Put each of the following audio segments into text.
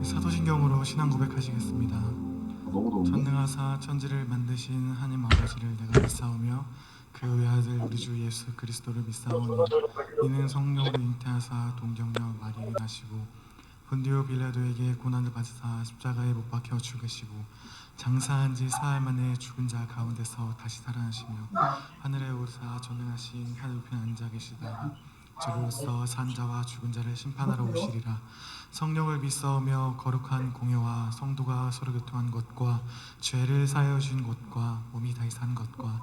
사도신경으로 신앙 고백하시겠습니다. 너무 더운데? 전능하사 천지를 만드신 하나님 아버지를 내가 믿사오며 그 외아들 우리 주 예수 그리스도를 믿사오니 이는 성령으로 잉태하사 동정녀 마리아에 나시고 본디오 빌라도에게 고난을 받으사 십자가에 못 박혀 죽으시고 장사한 지 사흘 만에 죽은 자 가운데서 다시 살아나시며 하늘에 오르사 전능하신 하늘 우편에 앉아 계시다가 저로서 산 자와 죽은 자를 심판하러 오시리라. 성령을 믿사오며 거룩한 공회와 성도가 서로 교통한 것과 죄를 사하여 주신 것과 몸이 다시 산 것과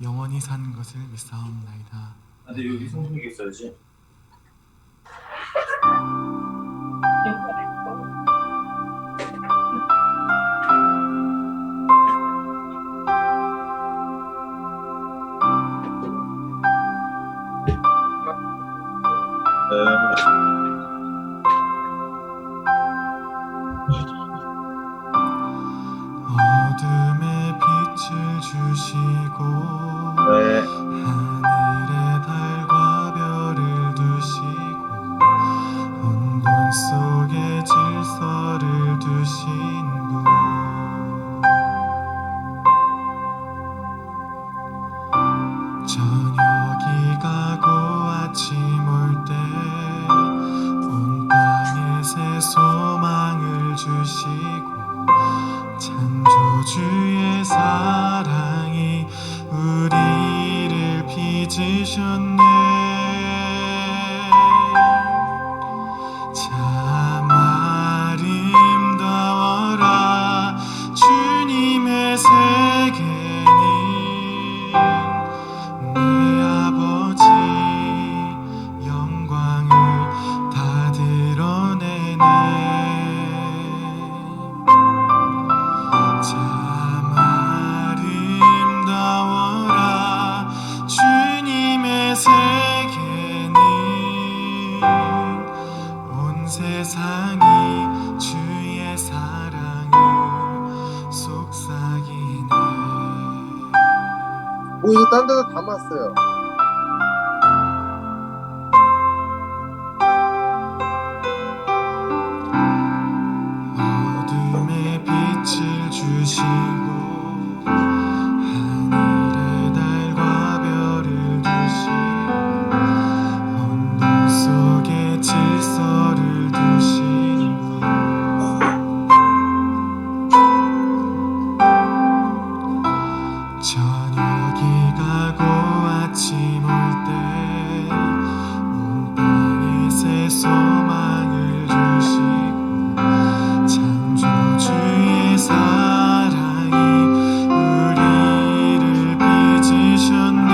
영원히 산 것을 믿사옵나이다. 근데 여기 성경이 있어야지. 어둠의 빛을 주시고 하늘에 달과 별을 두시고 혼돈 속에 질서를 두신 분 저녁이 가고 아침 올 때 온 땅에 새 소망을 주시고 창조주의 사랑이 우리를 빚으셨네. 참 아름다워라 주님의 세계는 내 아버지 영광을 다 드러내네. 참 아름다워라 주님의 세계는 온 세상이 주의 사랑을 속삭이네. 이거 딴 데도 담았어요. 어둠의 빛을 주시고 하늘에 달과 별을 두시고 혼돈 속에 질서를 두신 분 저녁이 가고 아침 올 때 온 땅에 새 소망을 주시고 창조주의 사랑이 우리를 빚으셨네.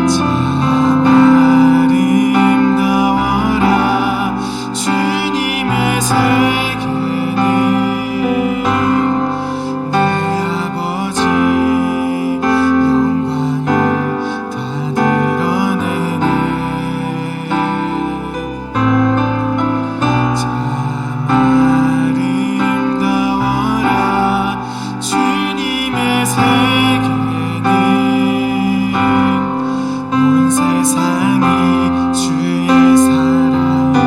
참 아름다워라 주님의 세계는 내 아버지 영광을 다 드러내네. 참 아름다워라 주님의 세계는 온 세상이 주의 사랑을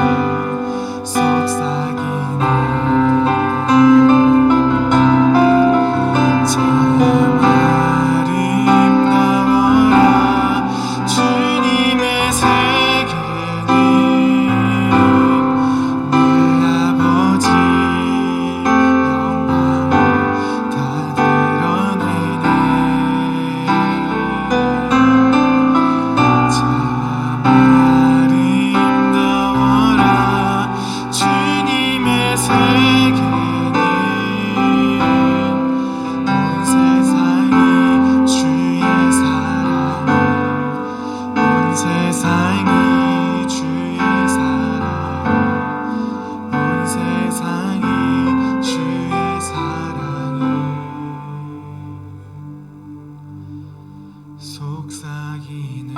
속삭이네. 참 아름다워라 주님의 세계는 내 아버지 영광을 다 드러내네. 참 아름다워라 주님의 세계는 온 세상이 주의 사랑을 온 세상이 주의 사랑을 온 세상이 주의 사랑을 속삭이네.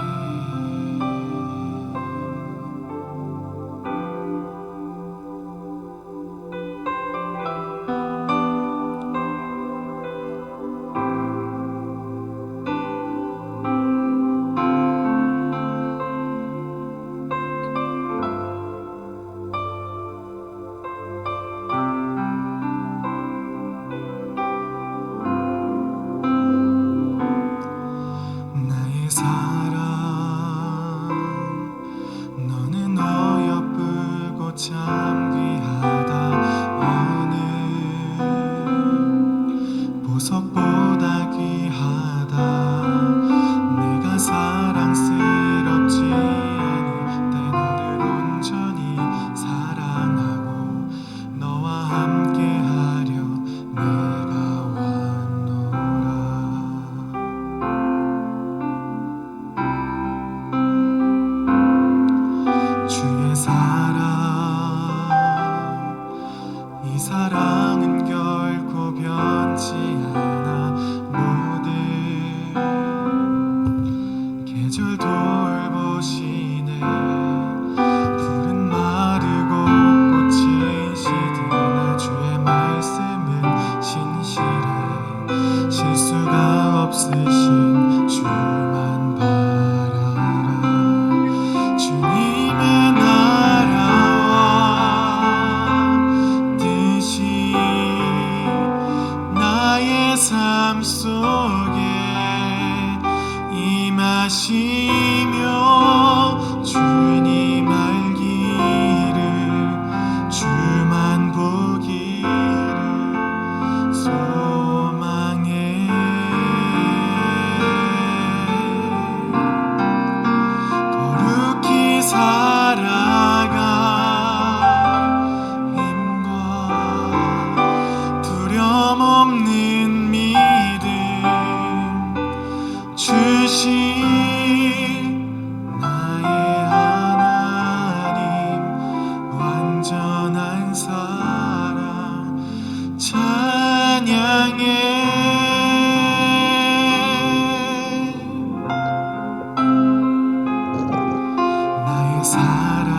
사랑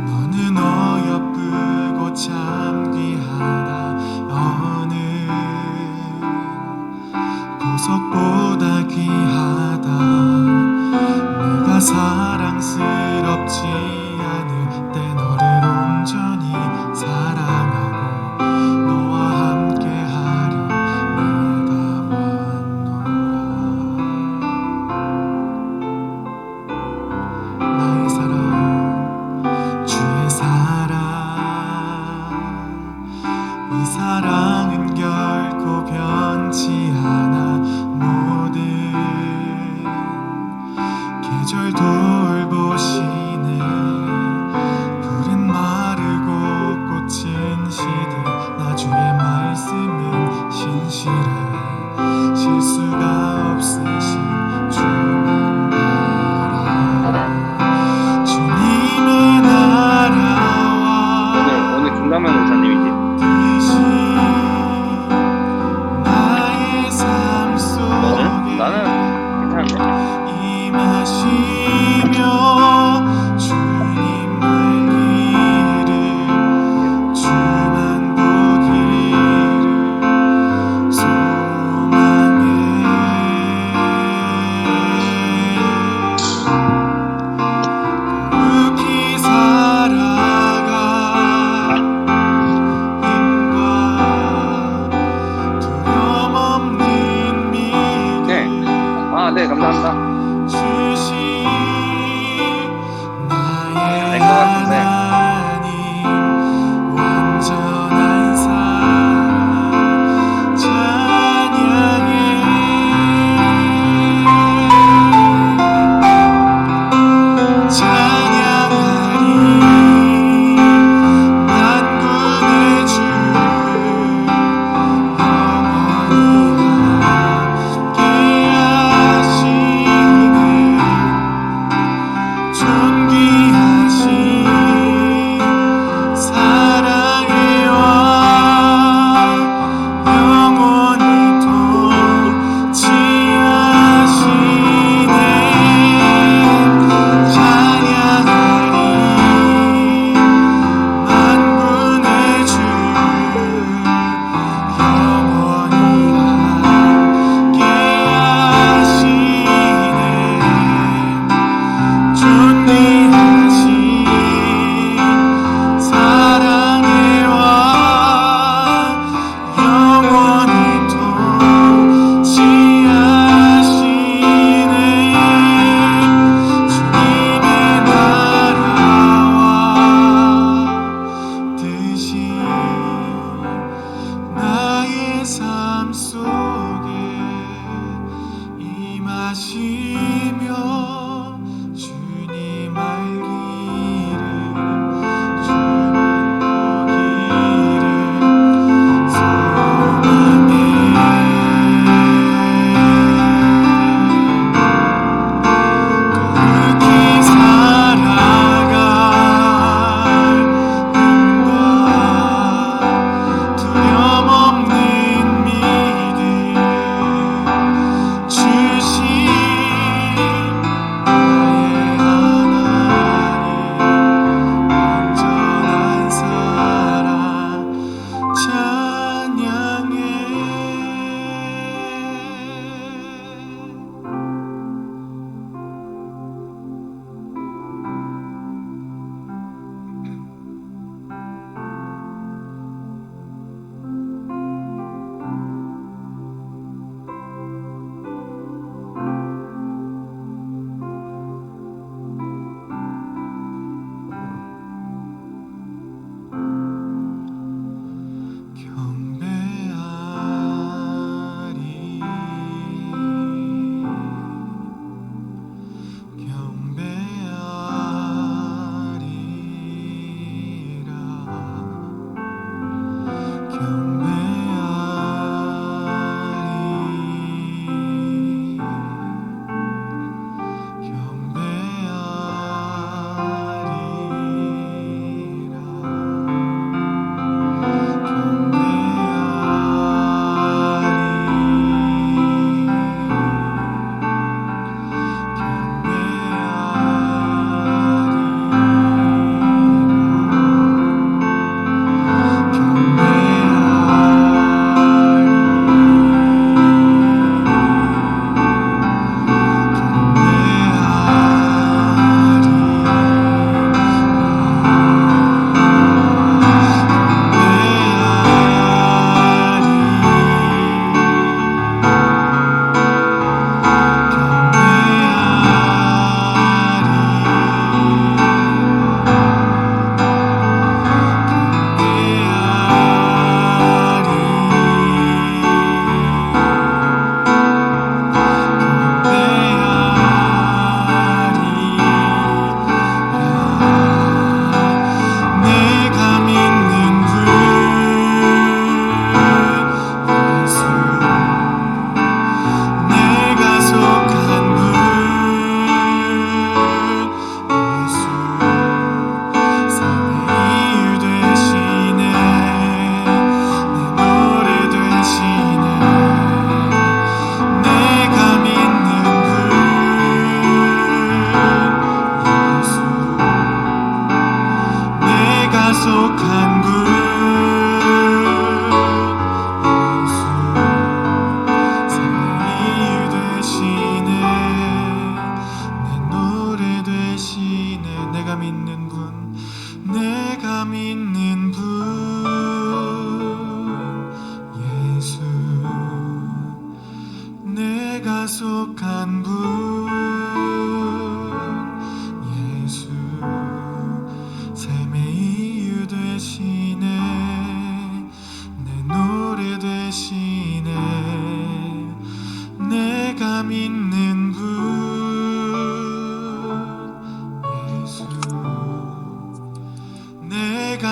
너는 어여쁘고 참 귀하다 어느 보석보다 귀하다 네가 사랑스럽지 않을 때 너를 온전히 사랑하고 너와 함께하려 내가 왔노라 나의 사랑 주의 사랑 이 사랑은 결코 변치 않아 모든 계절 돌보시네 푸른 마르고 꽃은 시들 나 주의 말씀은 신실해 실수가 없으신 주만 바라 주님의 나라와 오늘 김가면 목사님이지? 뜻이 나의 삶 속에 나는 괜찮은데? 임하시는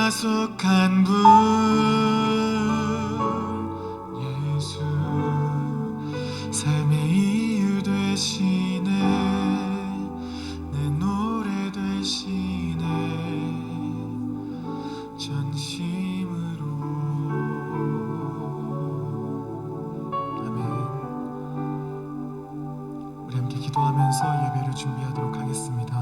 약속한 분 예수 삶의 이유 되시네 내 노래 되시네 전심으로 아멘. 우리 함께 기도하면서 예배를 준비하도록 하겠습니다.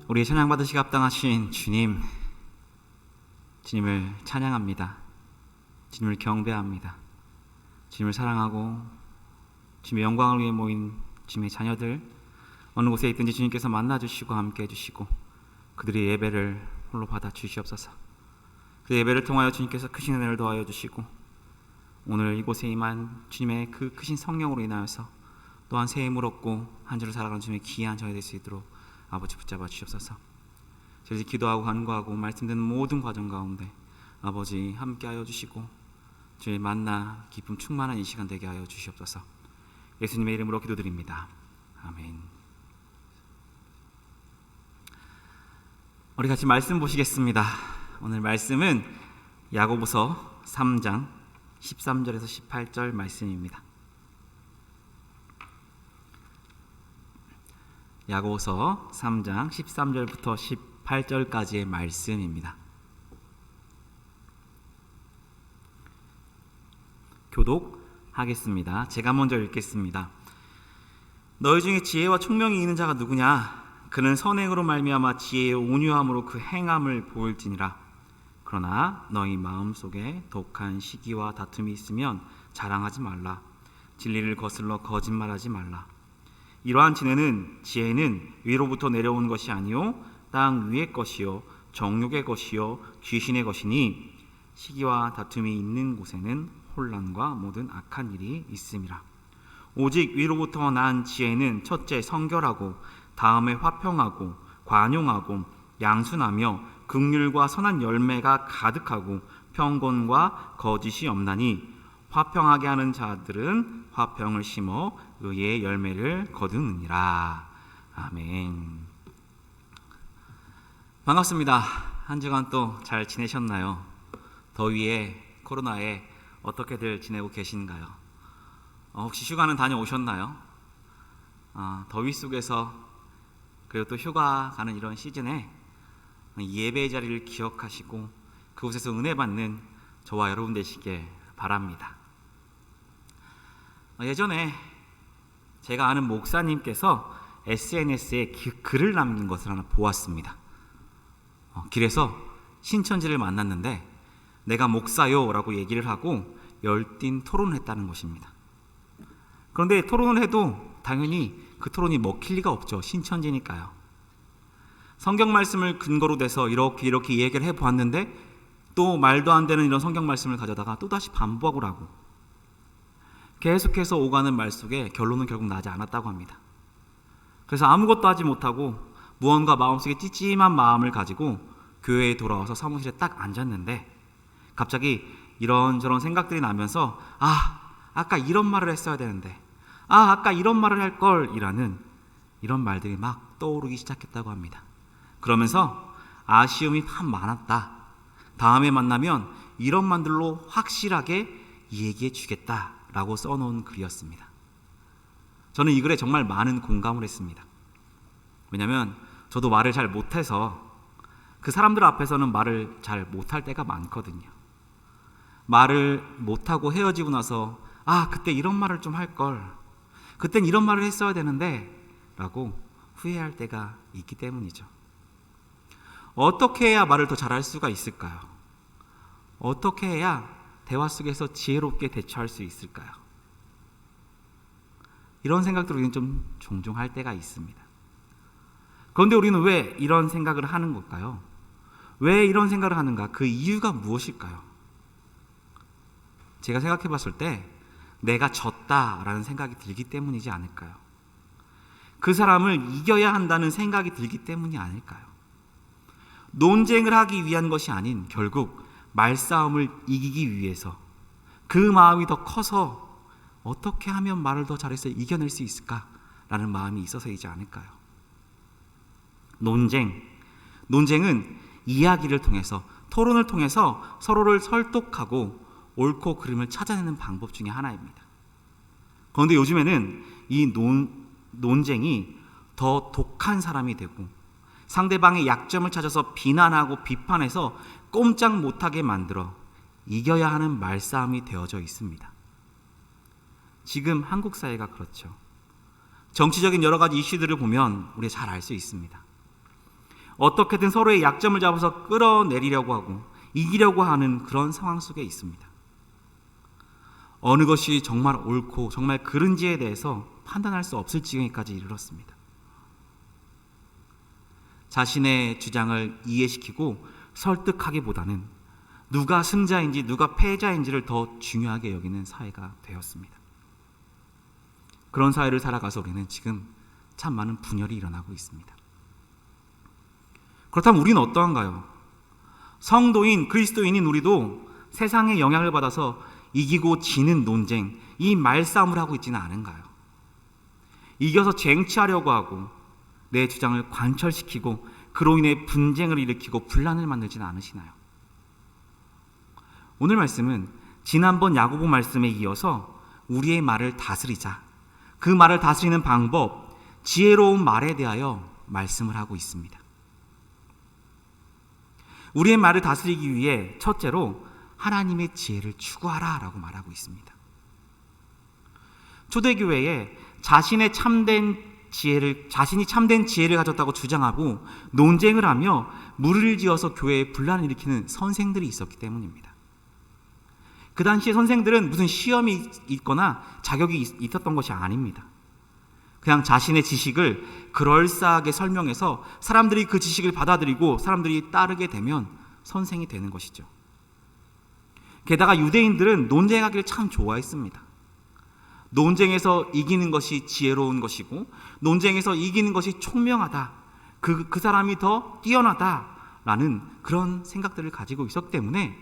우리의 찬양 받으시기 합당하신 주님, 주님을 찬양합니다. 주님을 경배합니다. 주님을 사랑하고 주님의 영광을 위해 모인 주님의 자녀들 어느 곳에 있든지 주님께서 만나주시고 함께 해주시고 그들의 예배를 홀로 받아 주시옵소서. 그 예배를 통하여 주님께서 크신 은혜를 더하여 주시고 오늘 이곳에 임한 주님의 그 크신 성령으로 인하여서 또한 새 힘을 얻고 한 주를 살아가는 주님의 귀한 저희 될 수 있도록 아버지 붙잡아 주시옵소서. 저희 기도하고 간구하고 말씀 듣는 모든 과정 가운데 아버지 함께하여 주시고 주님 만나 기쁨 충만한 이 시간 되게 하여 주시옵소서. 예수님의 이름으로 기도드립니다. 아멘. 우리 같이 말씀 보시겠습니다. 오늘 말씀은 야고보서 3장 13절에서 18절 말씀입니다. 야고보서 3장 13절부터 18절까지의 말씀입니다. 교독하겠습니다. 제가 먼저 읽겠습니다. 너희 중에 지혜와 총명이 있는 자가 누구냐? 그는 선행으로 말미암아 지혜의 온유함으로 그 행함을 보일지니라. 그러나 너희 마음속에 독한 시기와 다툼이 있으면 자랑하지 말라. 진리를 거슬러 거짓말하지 말라. 이러한 지혜는 위로부터 내려온 것이 아니요 땅 위의 것이요 정욕의 것이요 귀신의 것이니 시기와 다툼이 있는 곳에는 혼란과 모든 악한 일이 있음이라. 오직 위로부터 난 지혜는 첫째 성결하고 다음에 화평하고 관용하고 양순하며 긍휼과 선한 열매가 가득하고 평곤과 거짓이 없나니 화평하게 하는 자들은 화평을 심어 의의 열매를 거두느니라. 아멘. 반갑습니다. 한 주간 또 잘 지내셨나요? 더위에 코로나에 어떻게들 지내고 계신가요? 혹시 휴가는 다녀오셨나요? 더위 속에서 그리고 또 휴가 가는 이런 시즌에 예배의 자리를 기억하시고 그곳에서 은혜 받는 저와 여러분 되시길 바랍니다. 예전에 제가 아는 목사님께서 SNS에 글을 남긴 것을 하나 보았습니다. 길에서 신천지를 만났는데 내가 목사요 라고 얘기를 하고 열띤 토론을 했다는 것입니다. 그런데 토론을 해도 당연히 그 토론이 먹힐 리가 없죠. 신천지니까요. 성경 말씀을 근거로 대서 이렇게 얘기를 해보았는데 또 말도 안 되는 이런 성경 말씀을 가져다가 또다시 반복하고 계속해서 오가는 말 속에 결론은 결국 나지 않았다고 합니다. 그래서 아무것도 하지 못하고 무언가 마음속에 찌찜한 마음을 가지고 교회에 돌아와서 사무실에 딱 앉았는데 갑자기 이런저런 생각들이 나면서 아까 이런 말을 했어야 되는데 아까 이런 말을 할 걸 이라는 이런 말들이 막 떠오르기 시작했다고 합니다. 그러면서 아쉬움이 참 많았다. 다음에 만나면 이런 말들로 확실하게 얘기해 주겠다라고 써놓은 글이었습니다. 저는 이 글에 정말 많은 공감을 했습니다. 왜냐하면 저도 말을 잘 못해서 그 사람들 앞에서는 말을 잘 못할 때가 많거든요. 말을 못하고 헤어지고 나서 그때 이런 말을 좀 할걸, 그땐 이런 말을 했어야 되는데 라고 후회할 때가 있기 때문이죠. 어떻게 해야 말을 더 잘할 수가 있을까요? 어떻게 해야 대화 속에서 지혜롭게 대처할 수 있을까요? 이런 생각들을 우리는 좀 종종 할 때가 있습니다. 그런데 우리는 왜 이런 생각을 하는 걸까요? 왜 이런 생각을 하는가? 그 이유가 무엇일까요? 제가 생각해 봤을 때 내가 졌다라는 생각이 들기 때문이지 않을까요? 그 사람을 이겨야 한다는 생각이 들기 때문이 아닐까요? 논쟁을 하기 위한 것이 아닌 결국 말싸움을 이기기 위해서 그 마음이 더 커서 어떻게 하면 말을 더 잘해서 이겨낼 수 있을까라는 마음이 있어서이지 않을까요? 논쟁은 이야기를 통해서, 토론을 통해서 서로를 설득하고 옳고 그름을 찾아내는 방법 중에 하나입니다. 그런데 요즘에는 이 논쟁이 더 독한 사람이 되고 상대방의 약점을 찾아서 비난하고 비판해서 꼼짝 못하게 만들어 이겨야 하는 말싸움이 되어져 있습니다. 지금 한국 사회가 그렇죠. 정치적인 여러 가지 이슈들을 보면 우리가 잘 알 수 있습니다. 어떻게든 서로의 약점을 잡아서 끌어내리려고 하고 이기려고 하는 그런 상황 속에 있습니다. 어느 것이 정말 옳고 정말 그른지에 대해서 판단할 수 없을 지경에까지 이르렀습니다. 자신의 주장을 이해시키고 설득하기보다는 누가 승자인지 누가 패자인지를 더 중요하게 여기는 사회가 되었습니다. 그런 사회를 살아가서 우리는 지금 참 많은 분열이 일어나고 있습니다. 그렇다면 우리는 어떠한가요? 성도인 그리스도인인 우리도 세상의 영향을 받아서 이기고 지는 논쟁, 이 말싸움을 하고 있지는 않은가요? 이겨서 쟁취하려고 하고 내 주장을 관철시키고 그로 인해 분쟁을 일으키고 분란을 만들지는 않으시나요? 오늘 말씀은 지난번 야고보 말씀에 이어서 우리의 말을 다스리자, 그 말을 다스리는 방법, 지혜로운 말에 대하여 말씀을 하고 있습니다. 우리의 말을 다스리기 위해 첫째로 하나님의 지혜를 추구하라 라고 말하고 있습니다. 초대교회에 자신이 참된 지혜를 가졌다고 주장하고 논쟁을 하며 무리를 지어서 교회에 분란을 일으키는 선생들이 있었기 때문입니다. 그 당시에 선생들은 무슨 시험이 있거나 자격이 있었던 것이 아닙니다. 그냥 자신의 지식을 그럴싸하게 설명해서 사람들이 그 지식을 받아들이고 사람들이 따르게 되면 선생이 되는 것이죠. 게다가 유대인들은 논쟁하기를 참 좋아했습니다. 논쟁에서 이기는 것이 지혜로운 것이고 논쟁에서 이기는 것이 총명하다, 그 사람이 더 뛰어나다라는 그런 생각들을 가지고 있었기 때문에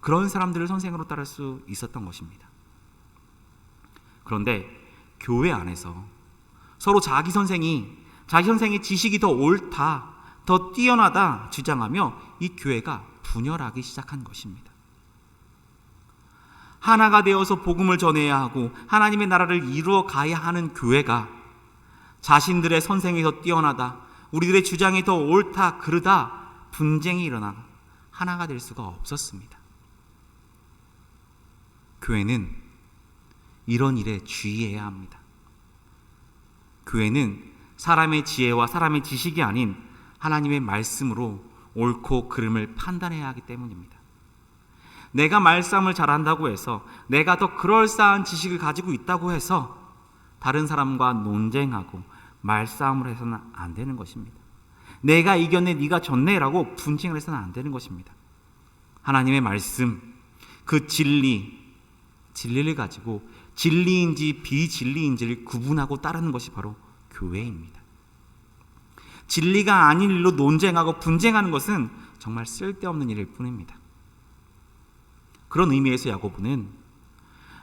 그런 사람들을 선생으로 따를 수 있었던 것입니다. 그런데 교회 안에서 서로 자기 선생이 지식이 더 옳다, 더 뛰어나다 주장하며 이 교회가 분열하기 시작한 것입니다. 하나가 되어서 복음을 전해야 하고 하나님의 나라를 이루어 가야 하는 교회가 자신들의 선생이 더 뛰어나다, 우리들의 주장이 더 옳다, 그르다 분쟁이 일어나 하나가 될 수가 없었습니다. 교회는 이런 일에 주의해야 합니다. 교회는 사람의 지혜와 사람의 지식이 아닌 하나님의 말씀으로 옳고 그름을 판단해야 하기 때문입니다. 내가 말싸움을 잘한다고 해서, 내가 더 그럴싸한 지식을 가지고 있다고 해서 다른 사람과 논쟁하고 말싸움을 해서는 안 되는 것입니다. 내가 이겼네, 네가 졌네라고 분쟁을 해서는 안 되는 것입니다. 하나님의 말씀, 그 진리를 가지고 진리인지 비진리인지를 구분하고 따르는 것이 바로 교회입니다. 진리가 아닌 일로 논쟁하고 분쟁하는 것은 정말 쓸데없는 일일 뿐입니다. 그런 의미에서 야고보는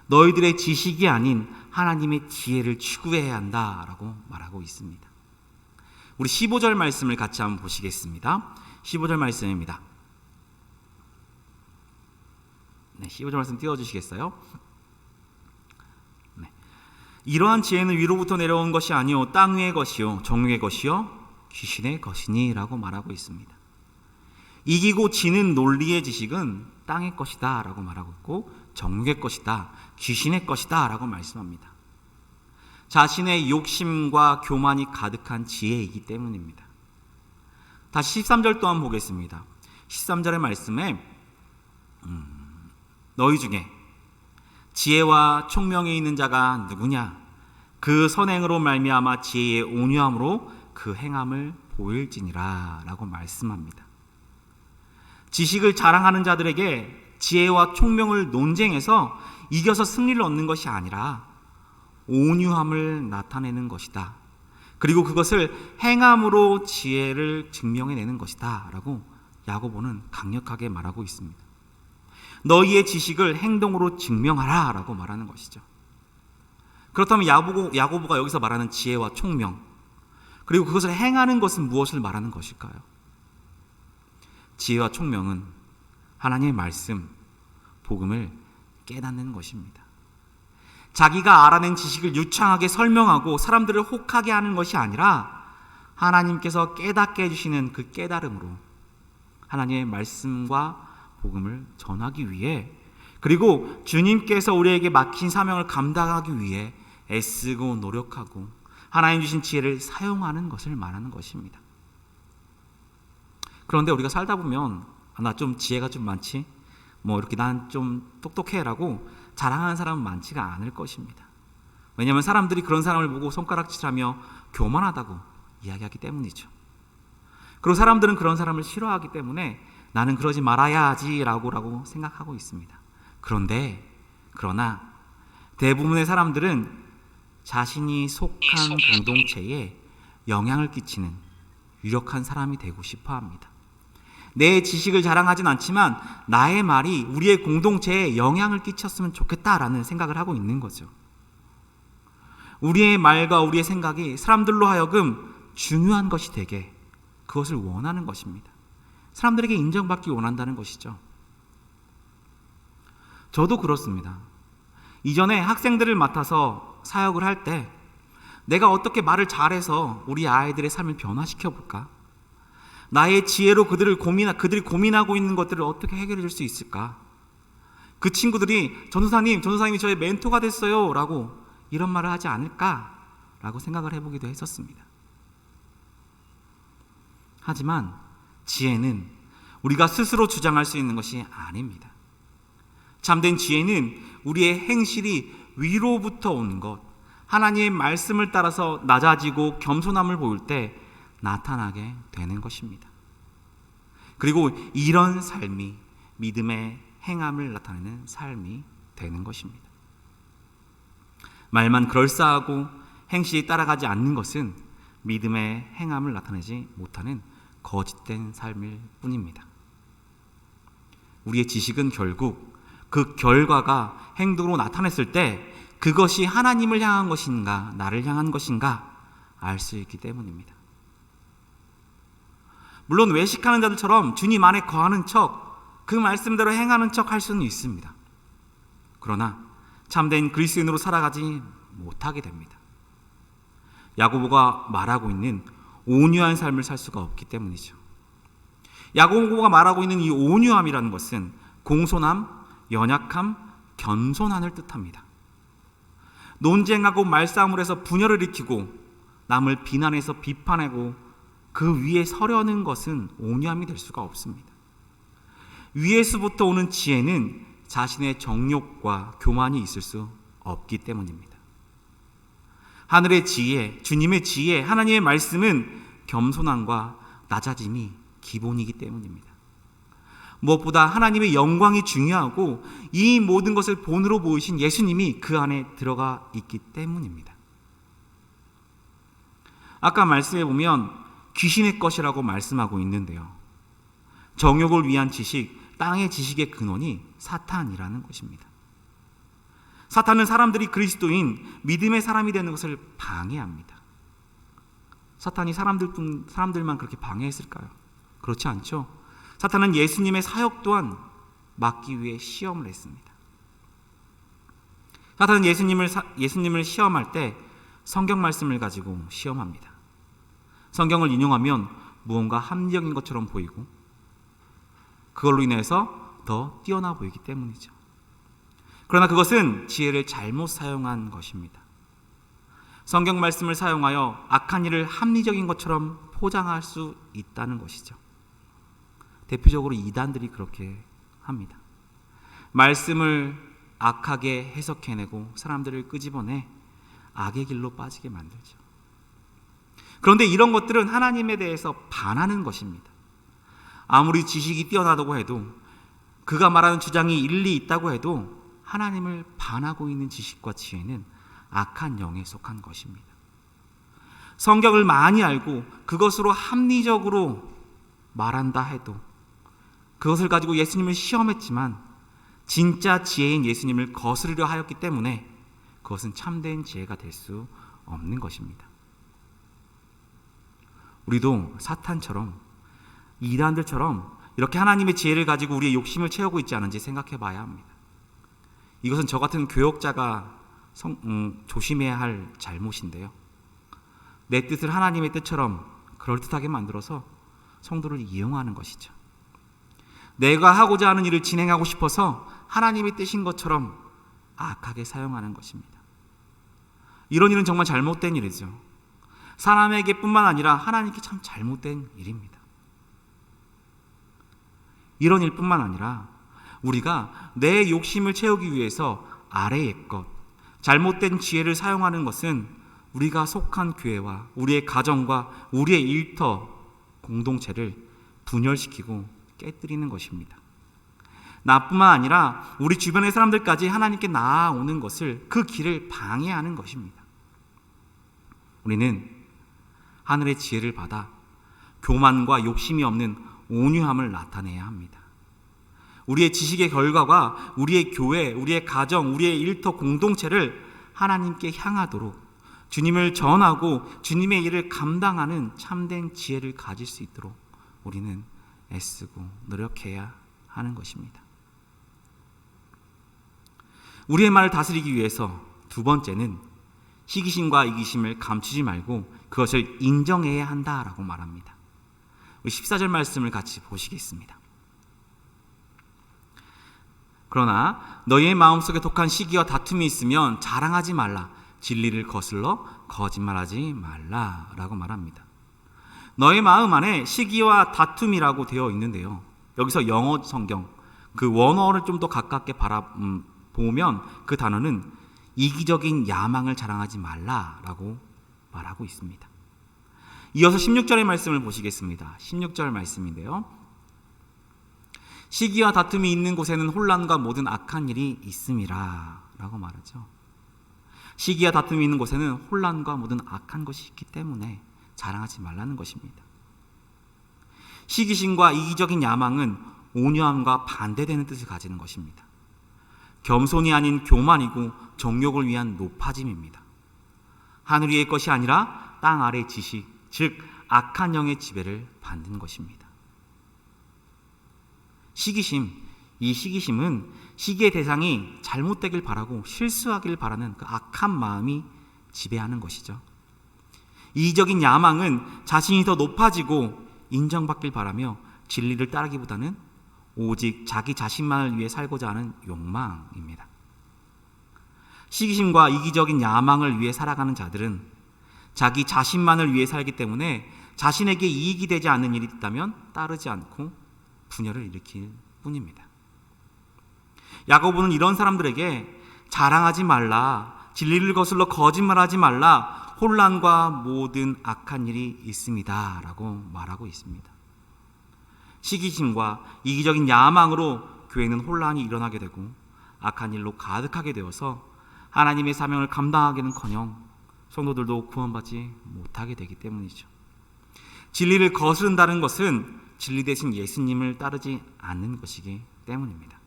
너희들의 지식이 아닌 하나님의 지혜를 추구해야 한다라고 말하고 있습니다. 우리 15절 말씀을 같이 한번 보시겠습니다. 15절 말씀입니다. 네, 15절 말씀 띄워주시겠어요? 네. 이러한 지혜는 위로부터 내려온 것이 아니요 땅 위의 것이요 정욕의 것이요 귀신의 것이니 라고 말하고 있습니다. 이기고 지는 논리의 지식은 땅의 것이다 라고 말하고 있고 정욕의 것이다, 귀신의 것이다 라고 말씀합니다. 자신의 욕심과 교만이 가득한 지혜이기 때문입니다. 다시 13절 또한 보겠습니다. 13절의 말씀에 너희 중에 지혜와 총명이 있는 자가 누구냐? 그 선행으로 말미암아 지혜의 온유함으로 그 행함을 보일지니라 라고 말씀합니다. 지식을 자랑하는 자들에게 지혜와 총명을 논쟁해서 이겨서 승리를 얻는 것이 아니라 온유함을 나타내는 것이다. 그리고 그것을 행함으로 지혜를 증명해내는 것이다 라고 야고보는 강력하게 말하고 있습니다. 너희의 지식을 행동으로 증명하라 라고 말하는 것이죠. 그렇다면 야고보가 여기서 말하는 지혜와 총명, 그리고 그것을 행하는 것은 무엇을 말하는 것일까요? 지혜와 총명은 하나님의 말씀, 복음을 깨닫는 것입니다. 자기가 알아낸 지식을 유창하게 설명하고 사람들을 혹하게 하는 것이 아니라 하나님께서 깨닫게 해주시는 그 깨달음으로 하나님의 말씀과 복음을 전하기 위해, 그리고 주님께서 우리에게 맡긴 사명을 감당하기 위해 애쓰고 노력하고 하나님 주신 지혜를 사용하는 것을 말하는 것입니다. 그런데 우리가 살다 보면 나 좀 지혜가 좀 많지? 이렇게 난 좀 똑똑해 라고 자랑하는 사람은 많지가 않을 것입니다. 왜냐하면 사람들이 그런 사람을 보고 손가락질하며 교만하다고 이야기하기 때문이죠. 그리고 사람들은 그런 사람을 싫어하기 때문에 나는 그러지 말아야지 라고 생각하고 있습니다. 그러나 대부분의 사람들은 자신이 속한 공동체에 영향을 끼치는 유력한 사람이 되고 싶어 합니다. 내 지식을 자랑하진 않지만 나의 말이 우리의 공동체에 영향을 끼쳤으면 좋겠다라는 생각을 하고 있는 거죠. 우리의 말과 우리의 생각이 사람들로 하여금 중요한 것이 되게 그것을 원하는 것입니다. 사람들에게 인정받기 원한다는 것이죠. 저도 그렇습니다. 이전에 학생들을 맡아서 사역을 할 때 내가 어떻게 말을 잘해서 우리 아이들의 삶을 변화시켜 볼까? 나의 지혜로 그들이 고민하고 있는 것들을 어떻게 해결해 줄 수 있을까? 그 친구들이 전도사님이 저의 멘토가 됐어요 라고 이런 말을 하지 않을까? 라고 생각을 해보기도 했었습니다. 하지만 지혜는 우리가 스스로 주장할 수 있는 것이 아닙니다. 참된 지혜는 우리의 행실이 위로부터 온 것, 하나님의 말씀을 따라서 낮아지고 겸손함을 보일 때 나타나게 되는 것입니다. 그리고 이런 삶이 믿음의 행함을 나타내는 삶이 되는 것입니다. 말만 그럴싸하고 행실이 따라가지 않는 것은 믿음의 행함을 나타내지 못하는 거짓된 삶일 뿐입니다. 우리의 지식은 결국 그 결과가 행동으로 나타냈을 때 그것이 하나님을 향한 것인가 나를 향한 것인가 알 수 있기 때문입니다. 물론 외식하는 자들처럼 주님 안에 거하는 척, 그 말씀대로 행하는 척 할 수는 있습니다. 그러나 참된 그리스도인으로 살아가지 못하게 됩니다. 야고보가 말하고 있는 온유한 삶을 살 수가 없기 때문이죠. 야고보가 말하고 있는 이 온유함이라는 것은 공손함, 연약함, 겸손함을 뜻합니다. 논쟁하고 말싸움을 해서 분열을 일으키고 남을 비난해서 비판하고 그 위에 서려는 것은 온유함이 될 수가 없습니다. 위에서부터 오는 지혜는 자신의 정욕과 교만이 있을 수 없기 때문입니다. 하늘의 지혜, 주님의 지혜, 하나님의 말씀은 겸손함과 낮아짐이 기본이기 때문입니다. 무엇보다 하나님의 영광이 중요하고 이 모든 것을 본으로 보이신 예수님이 그 안에 들어가 있기 때문입니다. 아까 말씀해 보면 귀신의 것이라고 말씀하고 있는데요. 정욕을 위한 지식, 땅의 지식의 근원이 사탄이라는 것입니다. 사탄은 사람들이 그리스도인 믿음의 사람이 되는 것을 방해합니다. 사탄이 사람들만 그렇게 방해했을까요? 그렇지 않죠. 사탄은 예수님의 사역 또한 막기 위해 시험을 했습니다. 사탄은 예수님을 시험할 때 성경 말씀을 가지고 시험합니다. 성경을 인용하면 무언가 합리적인 것처럼 보이고 그걸로 인해서 더 뛰어나 보이기 때문이죠. 그러나 그것은 지혜를 잘못 사용한 것입니다. 성경 말씀을 사용하여 악한 일을 합리적인 것처럼 포장할 수 있다는 것이죠. 대표적으로 이단들이 그렇게 합니다. 말씀을 악하게 해석해내고 사람들을 끄집어내 악의 길로 빠지게 만들죠. 그런데 이런 것들은 하나님에 대해서 반하는 것입니다. 아무리 지식이 뛰어나다고 해도, 그가 말하는 주장이 일리 있다고 해도 하나님을 반하고 있는 지식과 지혜는 악한 영에 속한 것입니다. 성경을 많이 알고 그것으로 합리적으로 말한다 해도 그것을 가지고 예수님을 시험했지만 진짜 지혜인 예수님을 거스르려 하였기 때문에 그것은 참된 지혜가 될 수 없는 것입니다. 우리도 사탄처럼, 이단들처럼 이렇게 하나님의 지혜를 가지고 우리의 욕심을 채우고 있지 않은지 생각해 봐야 합니다. 이것은 저 같은 교역자가 조심해야 할 잘못인데요. 내 뜻을 하나님의 뜻처럼 그럴듯하게 만들어서 성도를 이용하는 것이죠. 내가 하고자 하는 일을 진행하고 싶어서 하나님의 뜻인 것처럼 악하게 사용하는 것입니다. 이런 일은 정말 잘못된 일이죠. 사람에게 뿐만 아니라 하나님께 참 잘못된 일입니다. 이런 일뿐만 아니라 우리가 내 욕심을 채우기 위해서 아래의 것, 잘못된 지혜를 사용하는 것은 우리가 속한 교회와 우리의 가정과 우리의 일터 공동체를 분열시키고 깨뜨리는 것입니다. 나뿐만 아니라 우리 주변의 사람들까지 하나님께 나아오는 것을, 그 길을 방해하는 것입니다. 우리는 하늘의 지혜를 받아 교만과 욕심이 없는 온유함을 나타내야 합니다. 우리의 지식의 결과가 우리의 교회, 우리의 가정, 우리의 일터 공동체를 하나님께 향하도록 주님을 전하고 주님의 일을 감당하는 참된 지혜를 가질 수 있도록 우리는 애쓰고 노력해야 하는 것입니다. 우리의 말을 다스리기 위해서 두 번째는 시기심과 이기심을 감추지 말고 그것을 인정해야 한다라고 말합니다. 14절 말씀을 같이 보시겠습니다. 그러나 너희의 마음속에 독한 시기와 다툼이 있으면 자랑하지 말라. 진리를 거슬러 거짓말하지 말라라고 말합니다. 너의 마음 안에 시기와 다툼이라고 되어 있는데요. 여기서 영어 성경 그 원어를 좀 더 가깝게 보면 그 단어는 이기적인 야망을 자랑하지 말라라고 말하고 있습니다. 이어서 16절의 말씀을 보시겠습니다. 16절 말씀인데요. 시기와 다툼이 있는 곳에는 혼란과 모든 악한 일이 있음이라 라고 말하죠. 시기와 다툼이 있는 곳에는 혼란과 모든 악한 것이 있기 때문에 자랑하지 말라는 것입니다. 시기심과 이기적인 야망은 온유함과 반대되는 뜻을 가지는 것입니다. 겸손이 아닌 교만이고 정욕을 위한 높아짐입니다. 하늘 위의 것이 아니라 땅 아래 지식, 즉 악한 영의 지배를 받는 것입니다. 시기심, 이 시기심은 시기의 대상이 잘못되길 바라고 실수하길 바라는 그 악한 마음이 지배하는 것이죠. 이기적인 야망은 자신이 더 높아지고 인정받길 바라며 진리를 따르기보다는 오직 자기 자신만을 위해 살고자 하는 욕망입니다. 시기심과 이기적인 야망을 위해 살아가는 자들은 자기 자신만을 위해 살기 때문에 자신에게 이익이 되지 않는 일이 있다면 따르지 않고 분열을 일으킬 뿐입니다. 야고보는 이런 사람들에게 자랑하지 말라, 진리를 거슬러 거짓말하지 말라, 혼란과 모든 악한 일이 있습니다 라고 말하고 있습니다. 시기심과 이기적인 야망으로 교회는 혼란이 일어나게 되고 악한 일로 가득하게 되어서 하나님의 사명을 감당하기는커녕 성도들도 구원받지 못하게 되기 때문이죠. 진리를 거스른다는 것은 진리 대신 예수님을 따르지 않는 것이기 때문입니다.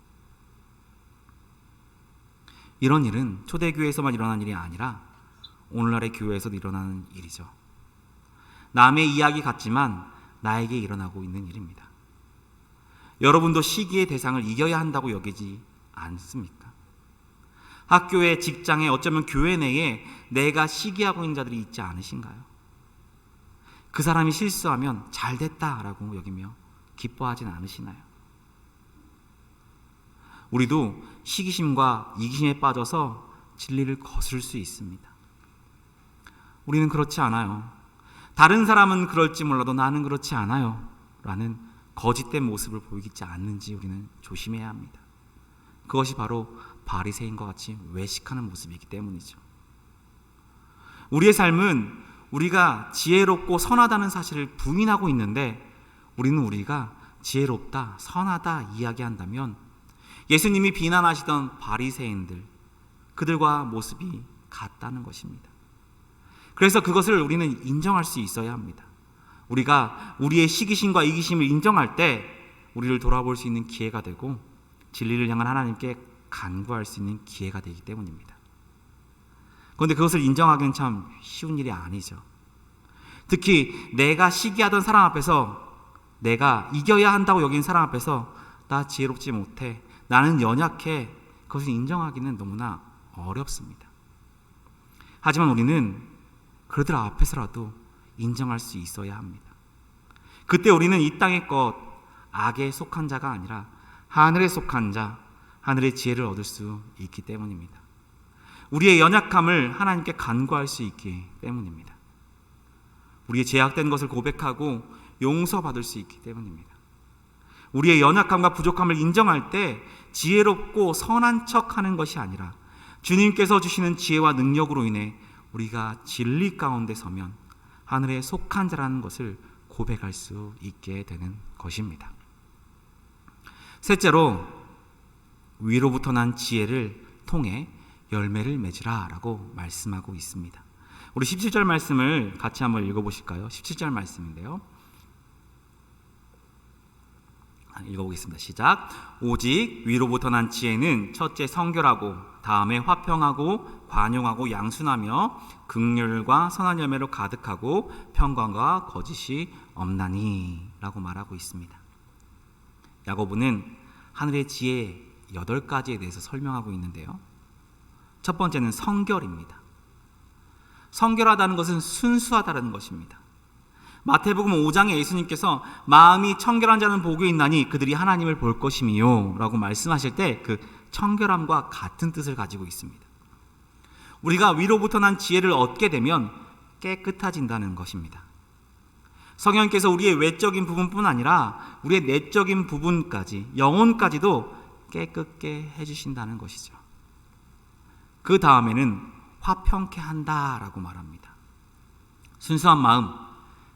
이런 일은 초대교회에서만 일어난 일이 아니라 오늘날의 교회에서도 일어나는 일이죠. 남의 이야기 같지만 나에게 일어나고 있는 일입니다. 여러분도 시기의 대상을 이겨야 한다고 여기지 않습니까? 학교에, 직장에, 어쩌면 교회 내에 내가 시기하고 있는 자들이 있지 않으신가요? 그 사람이 실수하면 잘됐다라고 여기며 기뻐하진 않으시나요? 우리도 시기심과 이기심에 빠져서 진리를 거스를 수 있습니다. 우리는 그렇지 않아요. 다른 사람은 그럴지 몰라도 나는 그렇지 않아요 라는 거짓된 모습을 보이지 않는지 우리는 조심해야 합니다. 그것이 바로 바리새인과 같이 외식하는 모습이기 때문이죠. 우리의 삶은 우리가 지혜롭고 선하다는 사실을 부인하고 있는데 우리는 우리가 지혜롭다, 선하다 이야기한다면 예수님이 비난하시던 바리새인들, 그들과 모습이 같다는 것입니다. 그래서 그것을 우리는 인정할 수 있어야 합니다. 우리가 우리의 시기심과 이기심을 인정할 때 우리를 돌아볼 수 있는 기회가 되고 진리를 향한 하나님께 간구할 수 있는 기회가 되기 때문입니다. 그런데 그것을 인정하기는 참 쉬운 일이 아니죠. 특히 내가 시기하던 사람 앞에서, 내가 이겨야 한다고 여긴 사람 앞에서 나 지혜롭지 못해, 나는 연약해, 그것을 인정하기는 너무나 어렵습니다. 하지만 우리는 그들 앞에서라도 인정할 수 있어야 합니다. 그때 우리는 이 땅의 것, 악에 속한 자가 아니라 하늘에 속한 자, 하늘의 지혜를 얻을 수 있기 때문입니다. 우리의 연약함을 하나님께 간구할 수 있기 때문입니다. 우리의 제약된 것을 고백하고 용서받을 수 있기 때문입니다. 우리의 연약함과 부족함을 인정할 때 지혜롭고 선한 척하는 것이 아니라 주님께서 주시는 지혜와 능력으로 인해 우리가 진리 가운데 서면 하늘에 속한 자라는 것을 고백할 수 있게 되는 것입니다. 셋째로, 위로부터 난 지혜를 통해 열매를 맺으라 라고 말씀하고 있습니다. 우리 17절 말씀을 같이 한번 읽어보실까요? 17절 말씀인데요, 읽어보겠습니다. 시작. 오직 위로부터 난 지혜는 첫째 성결하고 다음에 화평하고 관용하고 양순하며 긍휼과 선한 열매로 가득하고 평강과 거짓이 없나니 라고 말하고 있습니다. 야고보는 하늘의 지혜 8가지에 대해서 설명하고 있는데요, 첫 번째는 성결입니다. 성결하다는 것은 순수하다는 것입니다. 마태복음 5장에 예수님께서 마음이 청결한 자는 복이 있나니 그들이 하나님을 볼 것임이요 라고 말씀하실 때 그 청결함과 같은 뜻을 가지고 있습니다. 우리가 위로부터 난 지혜를 얻게 되면 깨끗해진다는 것입니다. 성령께서 우리의 외적인 부분뿐 아니라 우리의 내적인 부분까지, 영혼까지도 깨끗게 해주신다는 것이죠. 그 다음에는 화평케 한다라고 말합니다. 순수한 마음,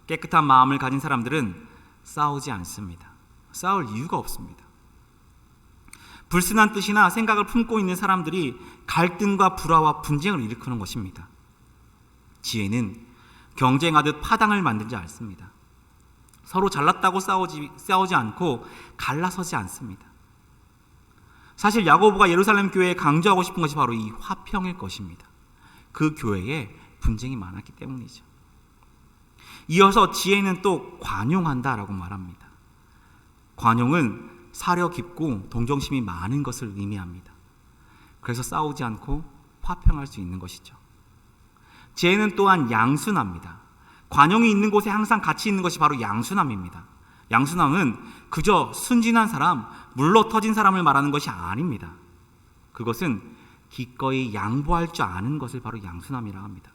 깨끗한 마음을 가진 사람들은 싸우지 않습니다. 싸울 이유가 없습니다. 불순한 뜻이나 생각을 품고 있는 사람들이 갈등과 불화와 분쟁을 일으키는 것입니다. 지혜는 경쟁하듯 파당을 만들지 않습니다. 서로 잘났다고 싸우지 않고 갈라서지 않습니다. 사실 야고보가 예루살렘 교회에 강조하고 싶은 것이 바로 이 화평일 것입니다. 그 교회에 분쟁이 많았기 때문이죠. 이어서 지혜는 또 관용한다라고 말합니다. 관용은 사려 깊고 동정심이 많은 것을 의미합니다. 그래서 싸우지 않고 화평할 수 있는 것이죠. 지혜는 또한 양순합니다. 관용이 있는 곳에 항상 같이 있는 것이 바로 양순함입니다. 양순함은 그저 순진한 사람, 물러 터진 사람을 말하는 것이 아닙니다. 그것은 기꺼이 양보할 줄 아는 것을 바로 양순함이라 합니다.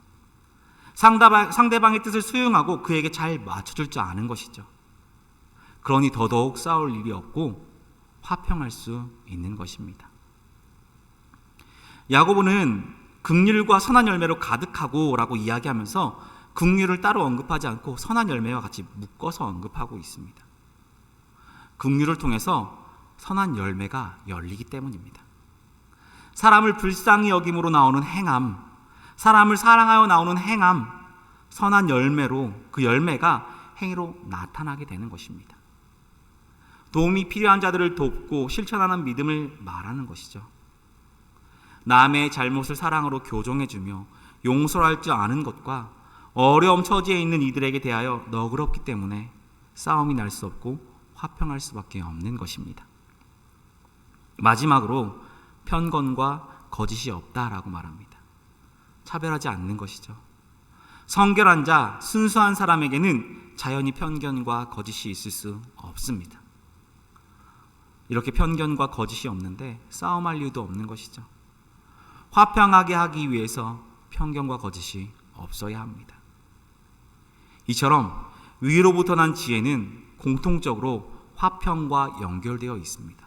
상대방의 뜻을 수용하고 그에게 잘 맞춰줄 줄 아는 것이죠. 그러니 더더욱 싸울 일이 없고 화평할 수 있는 것입니다. 야고보는 긍휼과 선한 열매로 가득하고 라고 이야기하면서 긍휼을 따로 언급하지 않고 선한 열매와 같이 묶어서 언급하고 있습니다. 긍휼을 통해서 선한 열매가 열리기 때문입니다. 사람을 불쌍히 여김으로 나오는 행함, 사람을 사랑하여 나오는 행함, 선한 열매로 그 열매가 행위로 나타나게 되는 것입니다. 도움이 필요한 자들을 돕고 실천하는 믿음을 말하는 것이죠. 남의 잘못을 사랑으로 교정해주며 용서할 줄 아는 것과 어려움 처지에 있는 이들에게 대하여 너그럽기 때문에 싸움이 날 수 없고 화평할 수밖에 없는 것입니다. 마지막으로 편견과 거짓이 없다라고 말합니다. 차별하지 않는 것이죠. 성결한 자, 순수한 사람에게는 자연히 편견과 거짓이 있을 수 없습니다. 이렇게 편견과 거짓이 없는데 싸움할 이유도 없는 것이죠. 화평하게 하기 위해서 편견과 거짓이 없어야 합니다. 이처럼 위로부터 난 지혜는 공통적으로 화평과 연결되어 있습니다.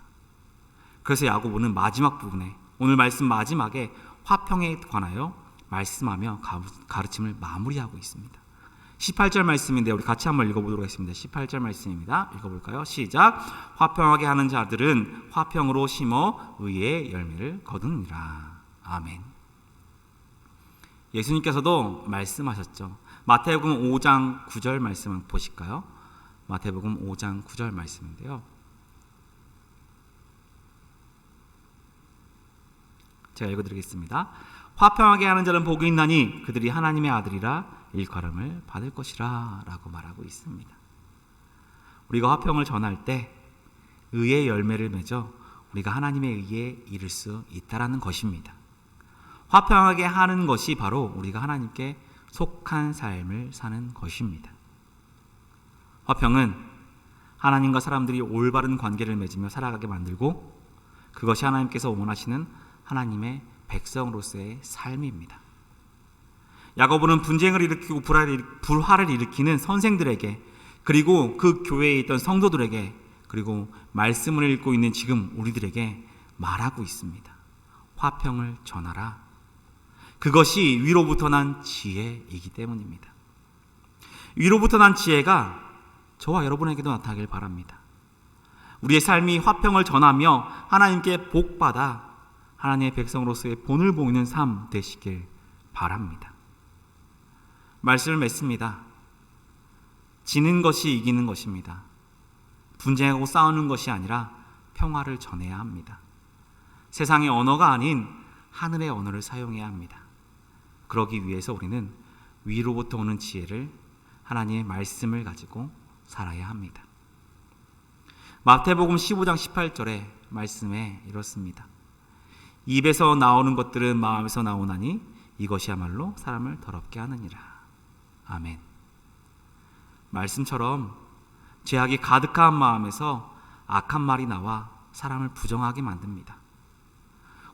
그래서 야고보는 마지막 부분에, 오늘 말씀 마지막에 화평에 관하여 말씀하며 가르침을 마무리하고 있습니다. 18절 말씀인데 우리 같이 한번 읽어보도록 하겠습니다. 18절 말씀입니다. 읽어볼까요? 시작. 화평하게 하는 자들은 화평으로 심어 의의 열매를 거두니라. 아멘. 예수님께서도 말씀하셨죠. 마태복음 5장 9절 말씀을 보실까요? 마태복음 5장 9절 말씀인데요. 제가 읽어드리겠습니다. 화평하게 하는 자는 복이 있나니 그들이 하나님의 아들이라 일컬음을 받을 것이라 라고 말하고 있습니다. 우리가 화평을 전할 때 의의 열매를 맺어 우리가 하나님의 의에 이를 수 있다라는 것입니다. 화평하게 하는 것이 바로 우리가 하나님께 속한 삶을 사는 것입니다. 화평은 하나님과 사람들이 올바른 관계를 맺으며 살아가게 만들고 그것이 하나님께서 원하시는 하나님의 백성으로서의 삶입니다. 야고보는 분쟁을 일으키고 불화를 일으키는 선생들에게, 그리고 그 교회에 있던 성도들에게, 그리고 말씀을 읽고 있는 지금 우리들에게 말하고 있습니다. 화평을 전하라. 그것이 위로부터 난 지혜이기 때문입니다. 위로부터 난 지혜가 저와 여러분에게도 나타나길 바랍니다. 우리의 삶이 화평을 전하며 하나님께 복받아 하나님의 백성으로서의 본을 보이는 삶 되시길 바랍니다. 말씀을 맺습니다. 지는 것이 이기는 것입니다. 분쟁하고 싸우는 것이 아니라 평화를 전해야 합니다. 세상의 언어가 아닌 하늘의 언어를 사용해야 합니다. 그러기 위해서 우리는 위로부터 오는 지혜를, 하나님의 말씀을 가지고 살아야 합니다. 마태복음 15장 18절의 말씀에 이렇습니다. 입에서 나오는 것들은 마음에서 나오나니 이것이야말로 사람을 더럽게 하느니라. 아멘. 말씀처럼 죄악이 가득한 마음에서 악한 말이 나와 사람을 부정하게 만듭니다.